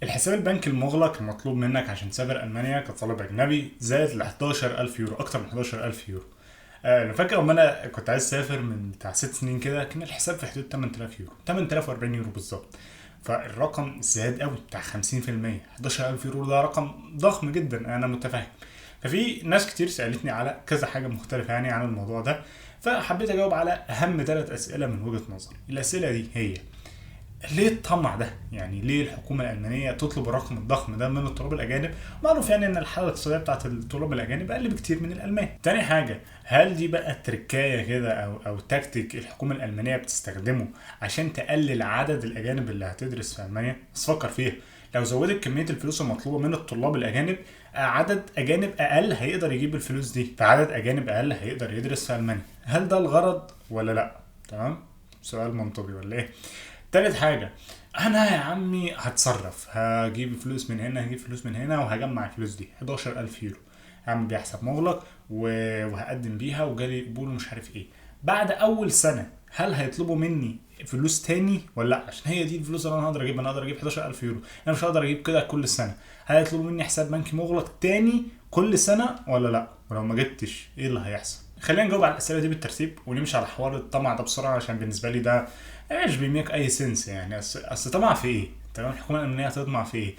الحساب البنكي المغلق المطلوب منك عشان تسافر المانيا كطالب اجنبي زاد ل 11000 يورو، اكتر من 11000 يورو. انا فاكر لما انا كنت عايز اسافر من بتاع 6 سنين كده، كان الحساب في حدود 8000 يورو، 8040 يورو بالظبط. فالرقم زاد قوي بتاع 50%. 11000 يورو ده رقم ضخم جدا، انا متفاهم. ففي ناس كتير سالتني على كذا حاجه مختلفه يعني عن الموضوع ده، فحبيت اجاوب على اهم 3 اسئله من وجهه نظري. الاسئله دي هي: ليه الطمع ده؟ يعني ليه الحكومة الألمانية تطلب الرقم الضخم ده من الطلاب الأجانب؟ معروف يعني إن الحالة الاقتصادية بتاعت الطلاب الأجانب أقل بكتير من الألمان. تاني حاجة، هل دي بقى تركاية كده أو تكتيك الحكومة الألمانية بتستخدمه عشان تقلل عدد الأجانب اللي هتدرس في ألمانيا؟ بس فكر فيها، لو زودت كمية الفلوس المطلوبة من الطلاب الأجانب، عدد أجانب أقل هيقدر يجيب الفلوس دي، فعدد أجانب أقل هيقدر يدرس في ألمانيا. هل ده الغرض ولا لأ؟ تمام؟ سؤال منطقي ولا إيه؟ تالت حاجة، أنا يا عمي هتصرف، هجيب فلوس من هنا هجيب فلوس من هنا وهجمع الفلوس دي 11000 يورو، هعمل بيها حساب مغلق وهقدم بيها وجالي قبول ومش عارف ايه. بعد أول سنة هل هيطلبوا مني فلوس تاني ولا لأ؟ عشان هي دي الفلوس اللي أنا هقدر أجيبها، أنا هقدر أجيب 11000 يورو، أنا مش هقدر أجيب كده كل سنة. هل هيطلبوا مني حساب بنكي مغلق تاني كل سنة ولا لأ؟ ولو ما جبتش إيه اللي هيحصل؟ خلينا نجاوب على الأسئلة دي بالترتيب ونمشي على حوار الطمع ده بسرعة، عشان بالنسبة لي ده مش بيميك اي سنس. يعني اصل طمع في ايه؟ تمام، الحكومه الامنيه هتطمع في ايه؟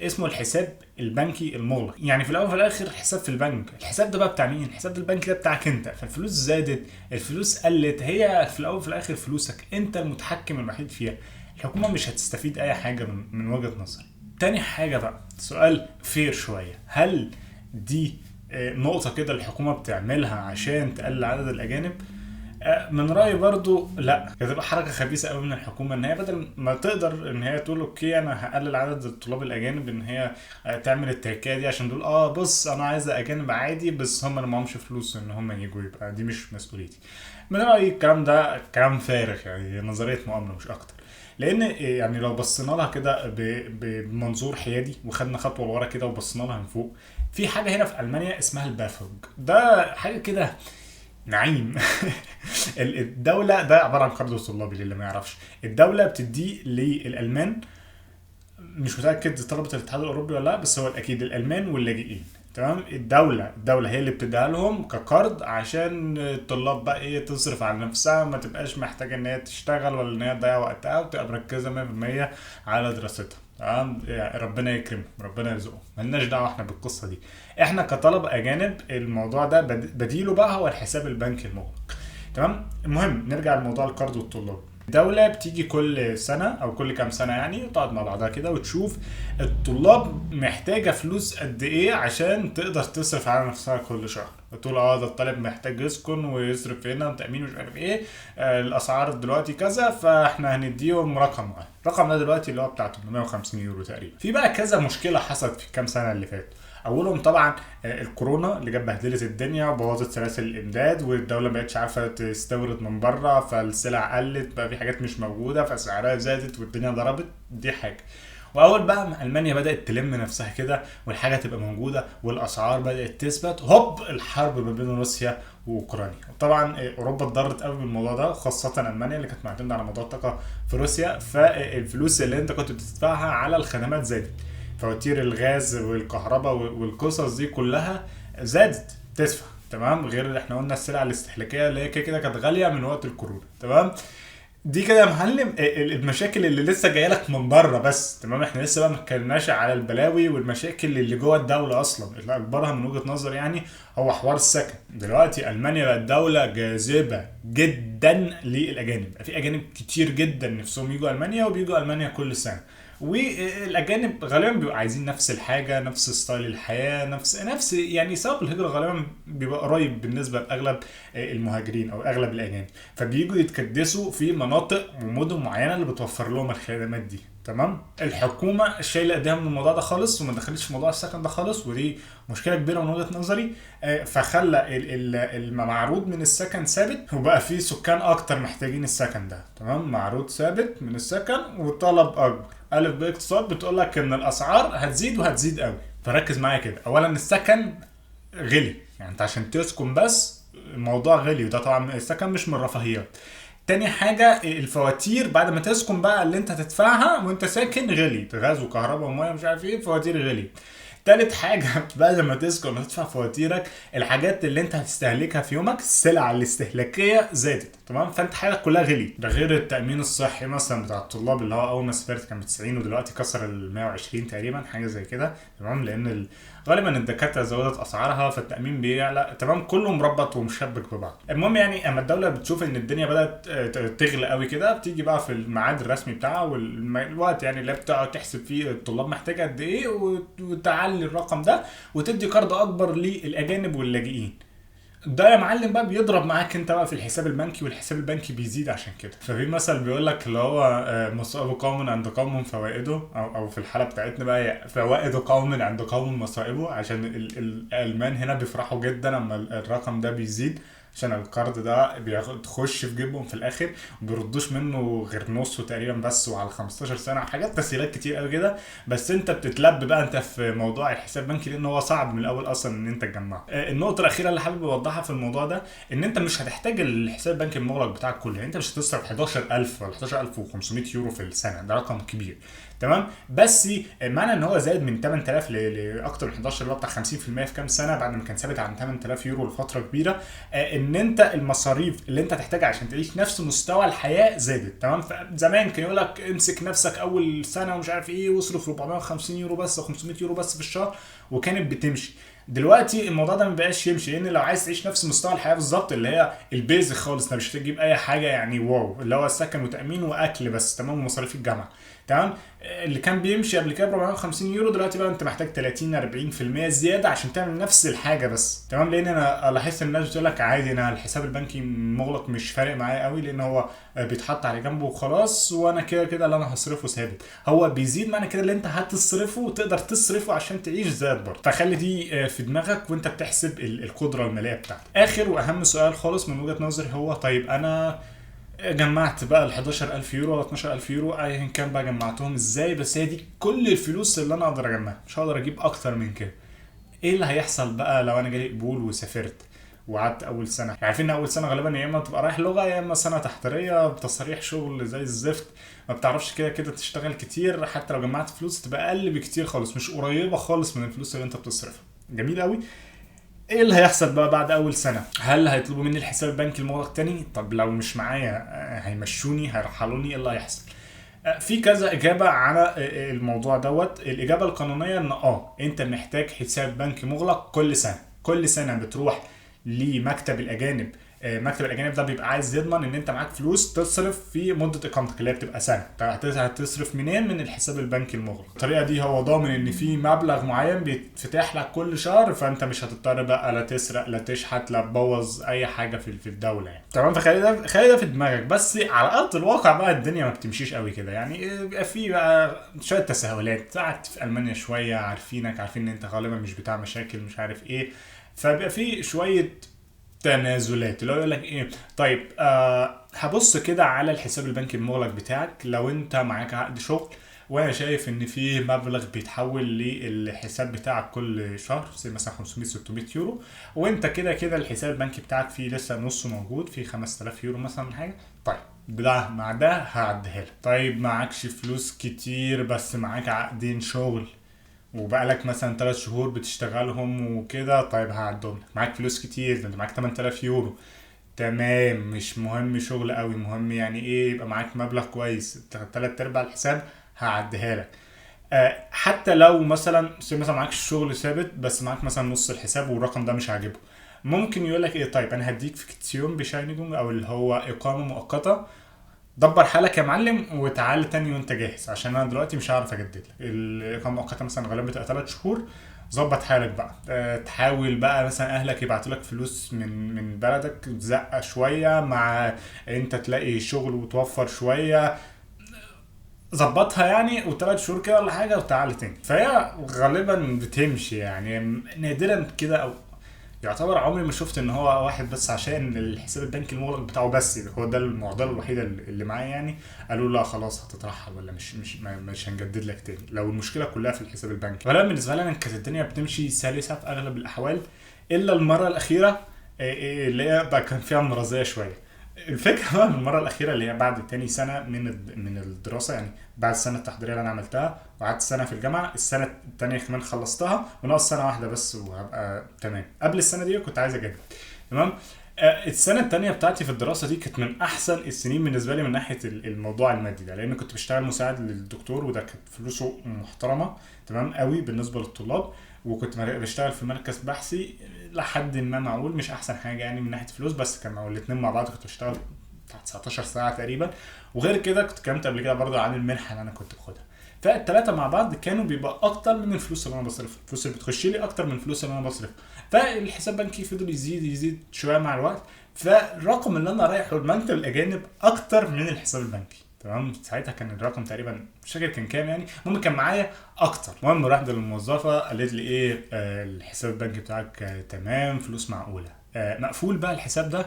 اسمه الحساب البنكي المغلق، يعني في الاول وفي الاخر حساب في البنك. الحساب ده بقى بتاع مين؟ الحساب ده البنكي ده بتاعك انت. فالفلوس زادت، الفلوس قلت، هي في الاول وفي الاخر فلوسك انت المتحكم الوحيد فيها. الحكومه مش هتستفيد اي حاجه من وجهه نظري. تاني حاجه بقى سؤال فير شويه، هل دي نقطة كده الحكومة بتعملها عشان تقلل عدد الأجانب؟ من رأيي برضو لا، هتبقى حركة خبيثة قوي من الحكومة ان هي بدل ما تقدر ان هي تقول اوكي انا هقلل عدد الطلاب الاجانب، ان هي تعمل التركية دي عشان تقول بص انا عايزة اجانب عادي بس هم اللي معهمش فلوس ان هم يجوا، يبقى دي مش مسؤوليتي. من رأيي الكلام ده كلام فارغ، يعني نظرية مؤامرة مش اكتر. لان يعني لو بصينا لها كده بمنظور حيادي وخدنا خطوه لورا كده وبصينا لها من فوق، في حاجه هنا في المانيا اسمها البافوج، ده حاجه كده نعيم. الدولة ده عبارة عن قرض طلابي للي ما يعرفش. الدولة بتديه للألمان، مش متأكد طلبة الاتحاد الأوروبي ولا لا، بس هو الأكيد الألمان واللاجئين. تمام، الدولة هي اللي بتديها لهم كقرض عشان الطلاب بقى ايه تصرف على نفسها، ما تبقاش محتاجة ان هي تشتغل ولا ان هي تضيع وقتها، وتبقى مركزة 100% على دراستها. تمام، يعني ربنا يكرمهم ربنا يرزقهم، ملناش دعوة احنا بالقصة دي. احنا كطلبة اجانب الموضوع ده بديله بقى هو الحساب البنكي المغلق. تمام، المهم نرجع لموضوع القرض والطلاب. الدولة بتيجي كل سنة أو كل كام سنة يعني تقعد مع بعضها كده وتشوف الطلاب محتاجة فلوس قد إيه عشان تقدر تصرف على نفسها كل شهر. تقول ده الطالب محتاج يسكن ويصرف هنا وتأمين مش عارف إيه، الأسعار دلوقتي كذا، فإحنا هنديهم رقم معين. الرقم ده دلوقتي اللي هو بتاع 850 يورو تقريبا. في بقى كذا مشكلة حصلت في الكام سنة اللي فاتوا. اولهم طبعا الكورونا اللي جت بهدلت الدنيا وبوظت سلاسل الامداد، والدوله ما بقتش عارفه تستورد من بره، فالسلع قلت، بقى في حاجات مش موجوده فسعرها زادت والدنيا ضربت. دي حاجه. واول بقى ما المانيا بدات تلم نفسها كده والحاجه تبقى موجوده والاسعار بدات تثبت، هوب الحرب ما بين روسيا واوكرانيا. طبعا اوروبا اتضرت قوي بالموضوع ده، خاصه المانيا اللي كانت معتمده على موضوع الطاقه في روسيا، فالفلوس اللي انت كنت بتدفعها على الخدمات زادت، فواتير الغاز والكهرباء والقصص دي كلها زادت تدفع. تمام، غير اللي احنا قلنا السلع الاستهلاكيه اللي هي كده كده كانت غاليه من وقت الكورونا. تمام، دي كده يا معلم المشاكل اللي لسه جايه لك من بره بس. تمام، احنا لسه بقى ما اتكلمناش على البلاوي والمشاكل اللي جوه الدوله اصلا، اللي اكبرها من وجهه نظر يعني هو حوار السكن. دلوقتي المانيا بقت دوله جاذبه جدا للاجانب، في اجانب كتير جدا نفسهم يجوا المانيا وبيجوا المانيا كل سنه. والاجانب غالبا بيبقوا عايزين نفس الحاجه، نفس ستايل الحياه، نفس يعني سبب الهجره غالبا بيبقى قريب بالنسبه لاغلب المهاجرين او اغلب الاجانب، فبييجوا يتكدسوا في مناطق ومدن معينه اللي بتوفر لهم الخدمات دي. تمام، الحكومه شايله ايديها من الموضوع ده خالص وما دخلتش في موضوع السكن ده خالص، ودي مشكله كبيره من وجهه نظري. فخلى المعروض من السكن ثابت، وبقى في سكان اكتر محتاجين السكن ده. تمام، معروض ثابت من السكن وطلب اكبر. الف باقتصاد بتقول لك ان الاسعار هتزيد وهتزيد قوي. فركز معايا كده، اولا السكن غلي، يعني انت عشان تسكن بس الموضوع غلي، وده طبعا السكن مش من الرفاهيات. تاني حاجه الفواتير بعد ما تسكن بقى اللي انت هتدفعها وانت ساكن غلي، غاز وكهرباء وميه مش عارف ايه، فواتير غلي. تالت حاجة بعد ما تسكن وتدفع فواتيرك، الحاجات اللي انت هتستهلكها في يومك، السلع الاستهلاكية زادت، تمام؟ فانت حاجتك كلها غلي. ده غير التأمين الصحي مثلا بتاع الطلاب اللي هو اول ما سافرت كان ب 90 ودلوقتي كسر ال 120 تقريبا، حاجة زي كده، تمام؟ لان غالبا الدكاترة زودت اسعارها فالتأمين بيعلى، تمام؟ كله مربط ومشبك ببعض. المهم يعني اما الدولة بتشوف ان الدنيا بدأت تغلى قوي كده، بتيجي بقى في الميعاد الرسمي بتاعها والوقت يعني اللي بتقعد تحسب فيه الطلاب محتاجة قد ايه وتعلي الرقم ده وتدي قرض اكبر للاجانب واللاجئين. ده يا معلم بقى بيضرب معاك انت بقى في الحساب البنكي، والحساب البنكي بيزيد عشان كده. ففي مثل بيقول لك اللي هو مصائب قوم عند قوم فوائده، او في الحاله بتاعتنا بقى فوائد قوم عند قوم مصائبه، عشان الالمان هنا بيفرحوا جدا اما الرقم ده بيزيد، عشان القرض ده بيخش في جيبهم في الاخر وما بيردوش منه غير نصه تقريبا بس، وعلى 15 سنه، حاجات تسهيلات كتير قوي كده. بس انت بتتلب بقى انت في موضوع الحساب البنكي لان هو صعب من الاول اصلا ان انت تجمعه. النقطه الاخيره اللي حابب اوضحها في الموضوع ده ان انت مش هتحتاج الحساب البنكي المغلق بتاعك كله، يعني انت مش هتصرف 11000 ولا 11500 يورو في السنه، ده رقم كبير، تمام؟ بس معنى ان هو زاد من 8000 لاكتر من 11 اللي هو بتاع 50% في كام سنه بعد ما كان ثابت عن 8000 يورو لفتره كبيره، ان انت المصاريف اللي انت تحتاجها عشان تعيش نفس مستوى الحياه زادت، تمام؟ فزمان كان يقول لك امسك نفسك اول سنه ومش عارف ايه واصرف 450 يورو بس او 500 يورو بس في الشهر وكانت بتمشي. دلوقتي الموضوع ده ما بقاش يمشي، لان لو عايز تعيش نفس مستوى الحياه بالظبط اللي هي البيزك خالص، انت مش هتجيب اي حاجه يعني واو، اللي هو السكن وتامين واكل بس، تمام؟ ومصاريف الجامعه، تمام؟ اللي كان بيمشي قبل كده ب 450 يورو دلوقتي بقى انت محتاج 30 40% زياده عشان تعمل نفس الحاجه بس، تمام؟ لان انا لاحظت الناس بتقول لك عادي انا الحساب البنكي مغلق مش فارق معايا قوي لان هو بيتحط على جنبه وخلاص، وانا كده كده اللي انا هصرفه ثابت. هو بيزيد معنى كده اللي انت هتصرفه وتقدر تصرفه عشان تعيش زاد برضه، فخلي دي في دماغك وانت بتحسب القدره الماليه بتاعتك. اخر واهم سؤال خالص من وجهه نظري هو طيب انا جمعت بقى ال 11000 يورو ولا 12000 يورو ايا كان بقى جمعتهم ازاي، بس هي دي كل الفلوس اللي انا اقدر اجمعها، مش هقدر اجيب اكتر من كده. ايه اللي هيحصل بقى لو انا جالي قبول وسافرت وقعدت اول سنه؟ عارفين ان اول سنه غالبا يا اما تبقى رايح لغه يا اما سنه تحضيريه بتصريح شغل زي الزفت، ما بتعرفش كده كده تشتغل كتير، حتى لو جمعت فلوس تبقى اقل بكتير خالص، مش قريبه خالص من الفلوس اللي انت بتصرفها. جميل قوي. ايه اللي هيحصل بقى بعد اول سنه؟ هل هيطلبوا مني الحساب البنكي المغلق تاني؟ طب لو مش معايا هيمشوني هيرحلوني؟ ايه اللي هيحصل؟ في كذا اجابه على الموضوع دوت. الاجابه القانونيه ان انت محتاج حساب بنكي مغلق كل سنه، كل سنه بتروح لمكتب الاجانب. مكتب الاجانب ده بيبقى عايز يضمن ان انت معاك فلوس تصرف في مده اقامتك اللي هي بتبقى سنه. هتصرف منين؟ من الحساب البنكي المغلق. الطريقه دي هو ضامن ان في مبلغ معين بيتفتح لك كل شهر، فانت مش هتضطر بقى لا تسرق لا تشحت لا تبوظ اي حاجه في الدوله يعني، تمام؟ خلي ده في دماغك. بس على ارض الواقع بقى الدنيا ما بتمشيش قوي كده يعني، بيبقى في بقى شويه تساهلات. قعدت في المانيا شويه عارفين ان انت غالبا مش بتاع مشاكل مش عارف ايه، فبيبقى في شويه تنازلات اللي هو يقول لك ايه طيب هبص كده على الحساب البنكي المغلق بتاعك لو انت معاك عقد شغل وانا شايف ان في مبلغ بيتحول للحساب بتاعك كل شهر زي مثلا 500 600 يورو، وانت كده كده الحساب البنكي بتاعك فيه لسه نصه موجود فيه 5000 يورو مثلا حاجه. طيب ده مع ده هعديها لك. طيب معكش فلوس كتير بس معاك عقدين شغل وبقالك مثلا 3 شهور بتشتغلهم وكده، طيب هعدهم لك. معاك فلوس كتير، ده انت معاك 8000 يورو، تمام؟ مش مهم شغل قوي، مهم يعني ايه يبقى معاك مبلغ كويس، 3/4 الحساب هعديها لك. حتى لو مثلا معاك شغل ثابت بس معاك مثلا نص الحساب والرقم ده مش عاجبه، ممكن يقول لك ايه طيب انا هديك فيكتسيون بشاينيجونج او اللي هو اقامه مؤقته، دبر حالك يا معلم وتعالى تاني وانت جاهز، عشان انا دلوقتي مش هعرف اجدد لك. الاقامه المؤقته مثلا غالبا بتبقى 3 شهور، ظبط حالك بقى. تحاول بقى مثلا اهلك يبعتوا لك فلوس من بلدك تزقه شويه مع انت تلاقي شغل وتوفر شويه، ظبطها يعني وثلاث شهور كده ولا حاجه وتعالى تاني. فهي غالبا بتمشي يعني، نادرا كده او يعتبر عمري ما شفت ان هو واحد بس عشان الحساب البنكي المغلق بتاعه بس هو ده المعضله الوحيده اللي معايا يعني قالوا لا خلاص هتترحل ولا مش هنجدد لك تاني، لو المشكله كلها في الحساب البنكي. غالبا بالنسبه لي انا كانت الدنيا بتمشي سلسه في اغلب الاحوال، الا المره الاخيره اللي هي بقى كان فيها مرضيه شويه. الفكره بقى من المره الاخيره اللي هي بعد تاني سنه من الدراسه، يعني بعد السنه التحضيريه اللي انا عملتها وقعدت سنه في الجامعه، السنه التانيه كمان خلصتها وناقص سنه واحده بس وهبقى تمام. قبل السنه دي كنت عايز اجدد. تمام. السنه التانيه بتاعتي في الدراسه دي كانت من احسن السنين بالنسبه لي من ناحيه الموضوع المادي ده، لان كنت بشتغل مساعد للدكتور وده كانت فلوسه محترمه تمام قوي بالنسبه للطلاب. وكنت بشتغل في مركز بحثي لحد ما معقول، مش احسن حاجه يعني من ناحيه فلوس، بس كان معقول الاتنين مع بعض. كنت بشتغل بتاع 19 ساعه تقريبا. وغير كده كنت اتكلمت قبل كده برضه عن المنحه اللي انا كنت باخدها. فالتلاتة مع بعض كانوا بيبقى اكتر من الفلوس اللي انا بصرفها، الفلوس اللي بتخش لي اكتر من الفلوس اللي انا بصرفها. فالحساب البنكي فضل يزيد يزيد شويه مع الوقت، فالرقم اللي انا رايحه لمكتب الاجانب اكتر من الحساب البنكي. تمام. ساعتها كان الرقم تقريبا مش فاكر كان كام يعني، المهم كان معايا اكتر. المهم رحت للموظفه قالت لي ايه، الحساب البنكي بتاعك تمام، فلوس معقوله. مقفول بقى الحساب ده؟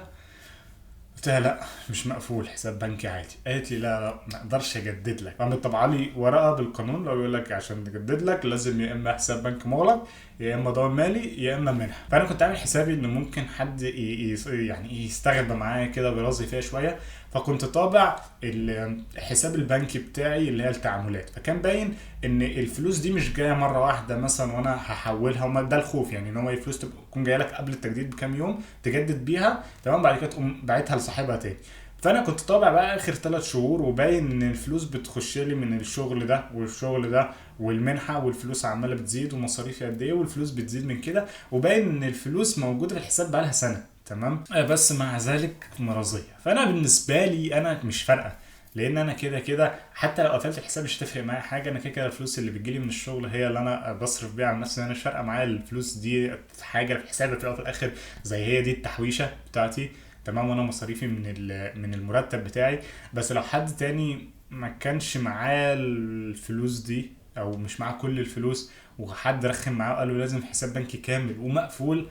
قلت لها لا مش مقفول، حساب بنكي عادي. قالت لي لا لا ما اقدرش اجدد لك. قامت طبعا لي ورقه بالقانون لو يقول لك عشان نجدد لك لازم يا اما حساب بنك مغلق، يا اما ضمان مالي، يا اما منحه. فانا كنت عامل حسابي ان ممكن حد يعني يستغرب معايا كده ويرازي فيها شويه. فكنت طابع الحساب البنكي بتاعي اللي هي التعاملات، فكان باين ان الفلوس دي مش جايه مره واحده مثلا وانا هحولها. وما ده الخوف يعني، ان هو الفلوس تكون جايه لك قبل التجديد بكام يوم تجدد بيها تمام، بعد كده تقوم باعتها لصاحبها تاني. فانا كنت طابع بقى اخر 3 شهور وباين ان الفلوس بتخش لي من الشغل ده والشغل ده والمنحه، والفلوس عماله بتزيد ومصاريفي قد ايه والفلوس بتزيد من كده، وباين ان الفلوس موجوده في الحساب بقالها سنه تمام. بس مع ذلك مرضيه. فانا بالنسبه لي انا مش فارقه، لان انا كده كده حتى لو قفلت الحساب مش هتفرق معايا حاجه. انا كده كده الفلوس اللي بتجيلي من الشغل هي اللي انا بصرف بيها على نفسي. انا مش فارقه معايا الفلوس دي حاجه في حسابي في الاول وفي الاخر، زي هي دي التحويشه بتاعتي تمام، وانا مصاريفي من المرتب بتاعي. بس لو حد تاني ما كانش معاه الفلوس دي او مش معاه كل الفلوس، وحد رخم معاه وقال له لازم حساب بنكي كامل ومقفول،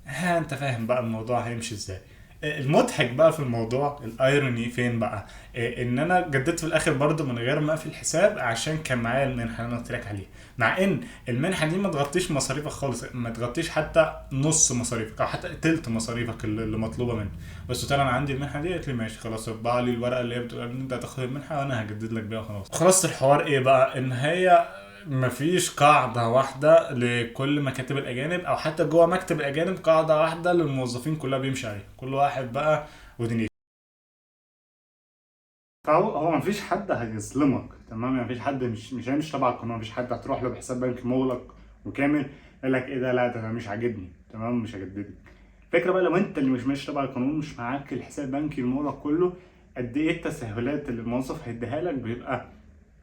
ها انت فاهم بقى الموضوع هيمشي ازاي. المضحك بقى في الموضوع الايروني فين بقى، ان انا جددت في الاخر برضو من غير ما اقفل الحساب عشان كان معايا المنحه اللي انا قلت لك عليها. مع ان المنحه دي ما تغطيش مصاريفك خالص، ما تغطيش حتى نص مصاريفك او حتى تلت مصاريفك اللي مطلوبه منك. بس قلت لها انا عندي المنحه دي، قالت لي ماشي خلاص اطبع لي الورقه اللي هي بتقول ان انت هتاخد المنحه وانا هجدد لك بيها خلاص. خلاص الحوار ايه بقى، ان هي مفيش قاعدة واحدة لكل مكاتب الأجانب، أو حتى جوه مكتب الأجانب قاعدة واحدة للموظفين كلها بيمشي عليها، كل واحد بقى ودنيته. فهو مفيش حد هيظلمك تمام يعني، مفيش حد مش هيمشي تبع القانون، مفيش حد هتروح له بحساب بنك مغلق وكامل يقول لك ايه ده، لا ده مش عاجبني تمام مش هجددك. الفكرة بقى لو انت اللي مش ماشي تبع القانون، مش معاك الحساب البنكي المغلق كله، قد ايه التسهيلات اللي الموظف هيديها لك بيبقى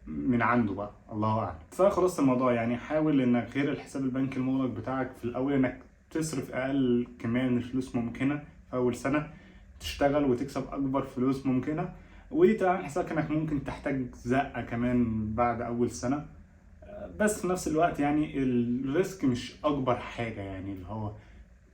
من عنده بقى الله اعلم. فخلاص الموضوع يعني حاول انك غير الحساب البنكي المغلق بتاعك في الاول انك تصرف اقل كميه من الفلوس ممكنه في اول سنه، تشتغل وتكسب اكبر فلوس ممكنه، وتعمل حسابك انك ممكن تحتاج زقه كمان بعد اول سنه. بس في نفس الوقت يعني الريسك مش اكبر حاجه يعني، اللي هو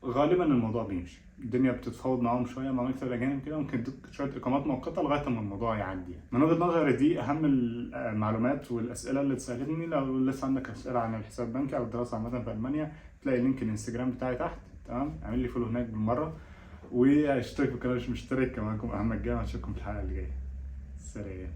غالبا الموضوع بيمشي، الدنيا بتتفاوض معاهم شويه مع مكتب الاجانب كده، ممكن يدوك شويه اقامات مؤقته لغايه ما الموضوع يعدي يعني. من وجهه نظري دي اهم المعلومات والاسئله اللي اتسالتني. لو لسه عندك اسئله عن الحساب البنكي او الدراسه عامه في المانيا، تلاقي لينك الانستجرام بتاعي تحت تمام، اعمل لي فولو هناك بالمره، واشترك في القناه مش مشترك. كمان اهم الجاي اشوفكم في الحلقه اللي جايه. سلام.